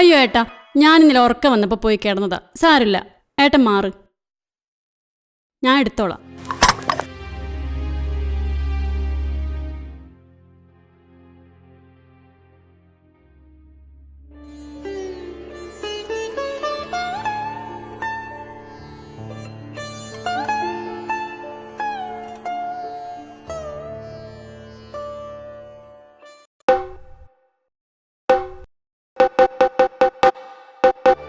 അയ്യോ ഏട്ടാ, ഞാനിന്നലെ ഉറക്കം വന്നപ്പോൾ പോയി കിടന്നതാ. സാരില്ല, ഏട്ടൻ മാറ്, ഞാൻ എടുത്തോളാം.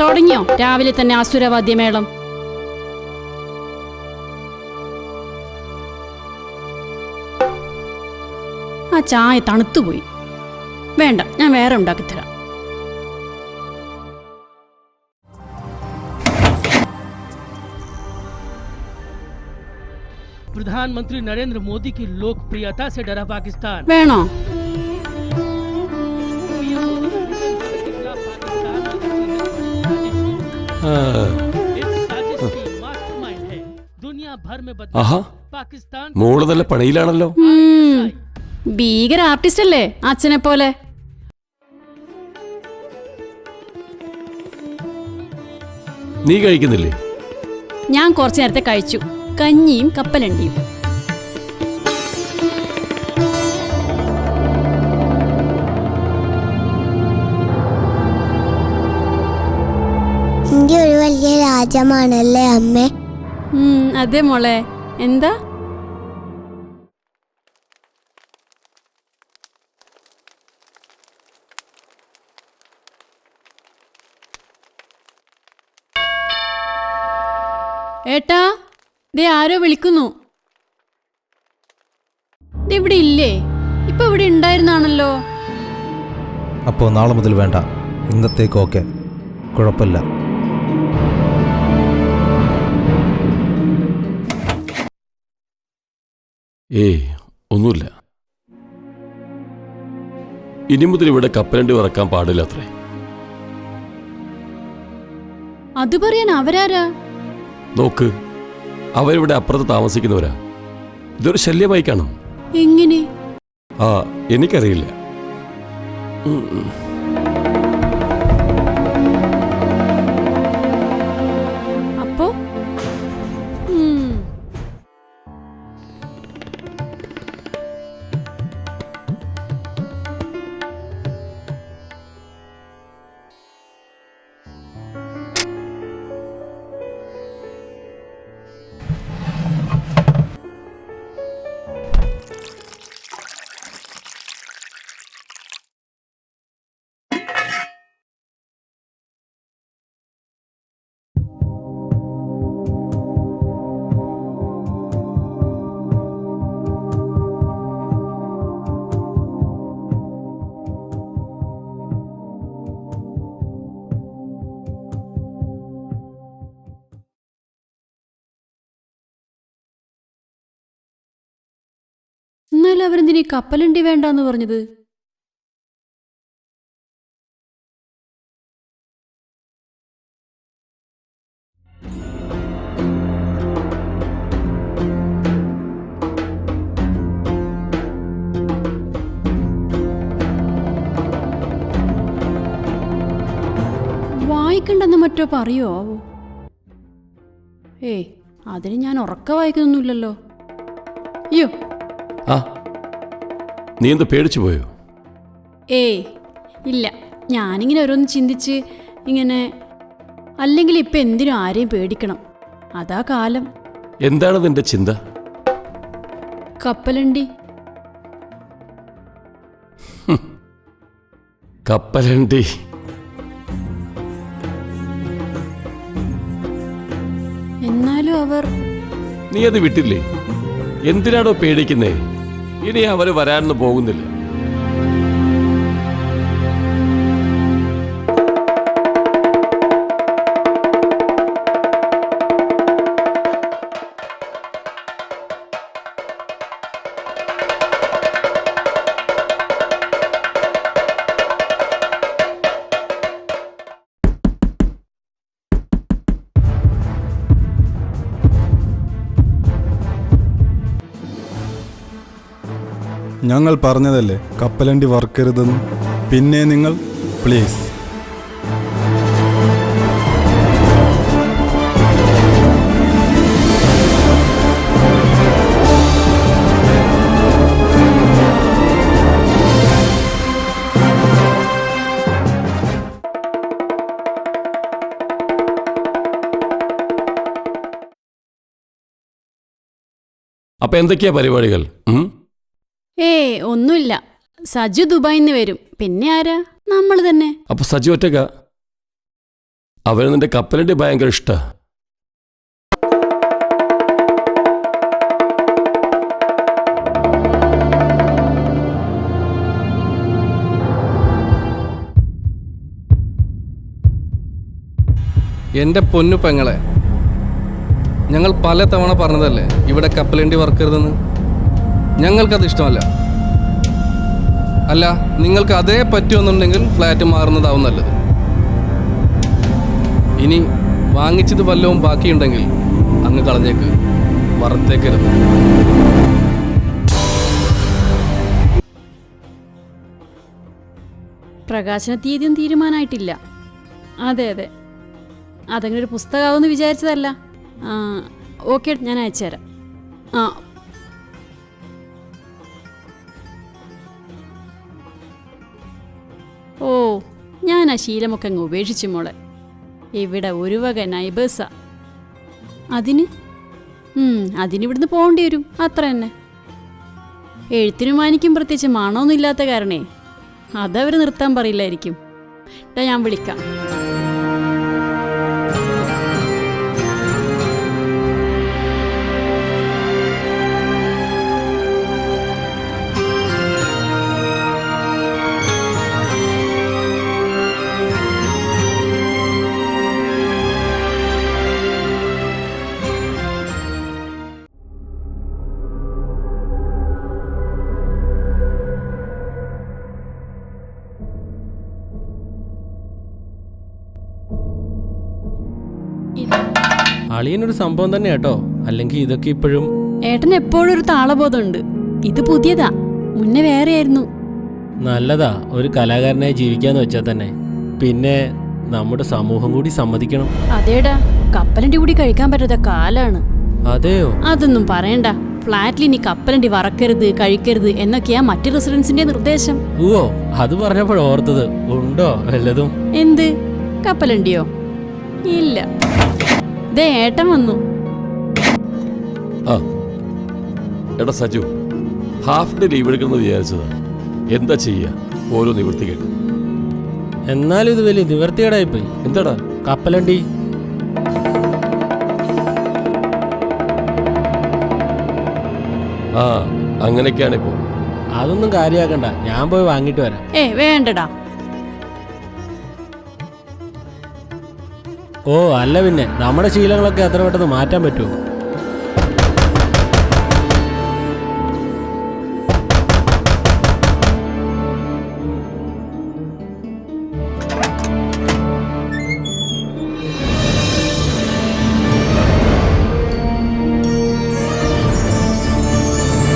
തുടങ്ങിയോ രാവിലെ തന്നെ അസുരവാദ്യമേളം? ആ ചായ തണുത്തുപോയി. വേണ്ട, ഞാൻ വേറെ ഉണ്ടാക്കിത്തരാം. प्रधानमंत्री नरेंद्र मोदी की लोकप्रियता से डरा पाकिस्तान। വേണോ? दुनिया भर में पाकिस्तान മോള് നല്ല പണിയിലാണല്ലോ. ഭീകര ആർട്ടിസ്റ്റ് അല്ലേ അച്ഛനെ പോലെ. നീ കഴിക്കുന്നില്ലേ? ഞാൻ കുറച്ചു നേരത്തെ കഴിച്ചു, കഞ്ഞിയും കപ്പലണ്ടിയും. ഇന്ത്യ ഒരു വലിയ രാജ്യമാണല്ലേ അമ്മേ? അതെ മോളെ. എന്താ? ഏട്ടാ, ദേ ആരോ വിളിക്കുന്നു. ഇവിടെ ഇല്ലേ? ഇപ്പൊ ഇവിടെ ഉണ്ടായിരുന്നാണല്ലോ. അപ്പോ നാളെ മുതൽ വേണ്ട, ഇന്നത്തേക്ക് ഓക്കെ, കുഴപ്പമില്ല. ഏയ് ഒന്നുമില്ല. ഇനി മുതൽ ഇവിടെ കപ്പലണ്ടി വറക്കാൻ പാടില്ല അത്രേ. അത് പറയാൻ അവരാരാ? നോക്ക്, അവരിവിടെ അപ്പുറത്ത് താമസിക്കുന്നവരാ. ഇതൊരു ശല്യമായി കാണും. എങ്ങനെ? എനിക്കറിയില്ല. അപ്പോ എന്നാലും അവരെന്തിനീ കപ്പലണ്ടി വേണ്ടാന്ന് പറഞ്ഞത്? വായിക്കണ്ടെന്ന് മറ്റോ പറയോ? അതിന് ഞാൻ ഉറക്ക വായിക്കുന്നൊന്നുമില്ലല്ലോ. അയ്യോ, നീ എന്താ പേടിച്ചു പോയോ? ഇല്ല, ഞാനിങ്ങനെ ഓരോന്ന് ചിന്തിച്ച് ഇങ്ങനെ. അല്ലെങ്കിൽ ഇപ്പം എന്തിനും ആരെയും പേടിക്കണം, അതാ കാലം. എന്താണ് നിന്റെ ചിന്ത? കപ്പലണ്ടി. കപ്പലണ്ടി? എന്നാലും അവർ. നീ അത് വിട്ടില്ലേ? എന്തിനാണോ പേടിക്കുന്നേ? ഇനി അവര് വരാനൊന്നും പോകുന്നില്ല. ഞങ്ങൾ പറഞ്ഞതല്ലേ കപ്പലണ്ടി വറുക്കരുതെന്ന്. പിന്നെ നിങ്ങൾ പ്ലീസ്. അപ്പൊ എന്തൊക്കെയാ പരിപാടികൾ? ഒന്നുമില്ല. സജു ദുബായിൽ നിന്ന് വരും. പിന്നെ ആരാ? നമ്മൾ തന്നെ. അപ്പൊ സജു ഒറ്റക്ക? അവന് നിന്റെ കപ്പലണ്ടി ഭയങ്കര ഇഷ്ടാ. എൻ്റെ പൊന്നു പെങ്ങളെ, ഞങ്ങൾ പല തവണ പറഞ്ഞതല്ലേ ഇവിടെ കപ്പലണ്ടി വറക്കരുതെന്ന്. ഞങ്ങൾക്കത് ഇഷ്ടമല്ല. അല്ല, നിങ്ങൾക്ക് അതേ പറ്റുമെന്നുണ്ടെങ്കിൽ ഫ്ലാറ്റ് മാറുന്നതാവും നല്ലത്. ഇനി വാങ്ങിച്ചത് വല്ലതും ബാക്കിയുണ്ടെങ്കിൽ അങ്ങ് കളഞ്ഞേക്ക്, വറുത്തേക്കരുത്. പ്രകാശന തീയതിയും തീരുമാനമായിട്ടില്ല. അതെ അതെ, അതങ്ങനെ ഒരു പുസ്തകമാവുമെന്ന് വിചാരിച്ചതല്ല. ഓക്കെ, ഞാൻ അയച്ചുതരാം. ഓ, ഞാൻ ആ ശീലമൊക്കെ അങ്ങ് ഉപേക്ഷിച്ചു മോളെ. ഇവിടെ ഒരു വക നൈബേഴ്സാ. അതിനിവിടുന്ന് പോകേണ്ടി വരും, അത്ര തന്നെ. എഴുത്തിനും വാനിക്കും പ്രത്യേകിച്ച് മണമൊന്നും ഇല്ലാത്ത കാരണേ അതവർ നിർത്താൻ പറയില്ലായിരിക്കും. ഞാൻ വിളിക്കാം. അളിയനൊരു സംഭവം തന്നെ കേട്ടോ. അല്ലെങ്കിൽ ഇതൊക്കെ ഇപ്പോഴും ഏട്ടന് എപ്പോഴും ഒരു താളബോധമുണ്ട്. ഇത് പുതിയതാ, മുന്നേ വേറെ ആയിരുന്നു. നല്ലതാ ഒരു കലാകാരനായി ജീവിക്കാന്ന് വെച്ചാൽ തന്നെ. പിന്നെ നമ്മുടെ സമൂഹം കൂടി സമ്മതിക്കണം. അതേടാ, കപ്പലണ്ടി കൂടി കഴിക്കാൻ പറ്റാത്ത കാലാണ്. അതെയോ? അതൊന്നും പറയണ്ട. ഫ്ലാറ്റിൽ ഇനി കപ്പലണ്ടി വറക്കരുത്, കഴിക്കരുത് എന്നൊക്കെയാ മറ്റു റെസിഡൻസിന്റെ നിർദ്ദേശം. ഓ, അത് പറഞ്ഞപ്പോഴോർത്തത്. ഉണ്ടോ വല്ലതും? എന്ത് കപ്പലണ്ടിയോ? ഇല്ല. ദേ ഏട്ടൻ വന്നു. എടാ സജു, ഹാഫ് ഡേ ലീവ് എടുക്കണമെന്ന് വിചാരിച്ചതാ. എന്താ ചെയ്യാ, ഓരോ നിവൃത്തി കേട്ടു. എന്നാലും ഇത് വലിയ നിവർത്തികേടായിപ്പോയി. എന്താടാ? കപ്പലണ്ടി അങ്ങനെയൊക്കെയാണിപ്പോ. അതൊന്നും കാര്യമാക്കണ്ട, ഞാൻ പോയി വാങ്ങിട്ട് വരാം. വേണ്ടടാ. ഓ അല്ല, പിന്നെ നമ്മുടെ ശീലങ്ങളൊക്കെ എത്ര പെട്ടെന്ന് മാറ്റാൻ പറ്റുമോ?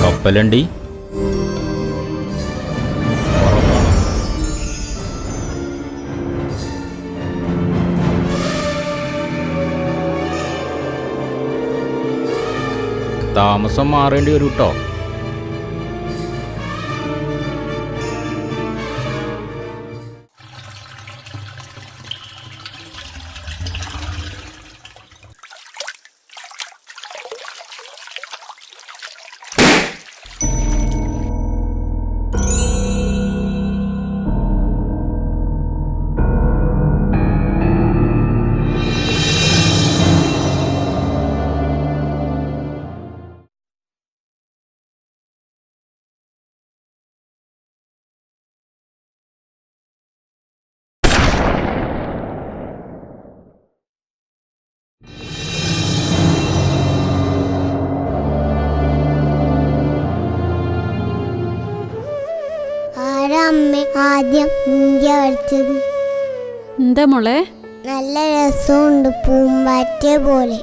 കപ്പലണ്ടി താമസം മാറേണ്ടി വരും കേട്ടോ. അമ്മ ആദ്യം ഇന്ത്യ വരച്ചത്? എന്താ മോളെ? നല്ല രസമുണ്ട്, പൂമ്പാറ്റ പോലെ.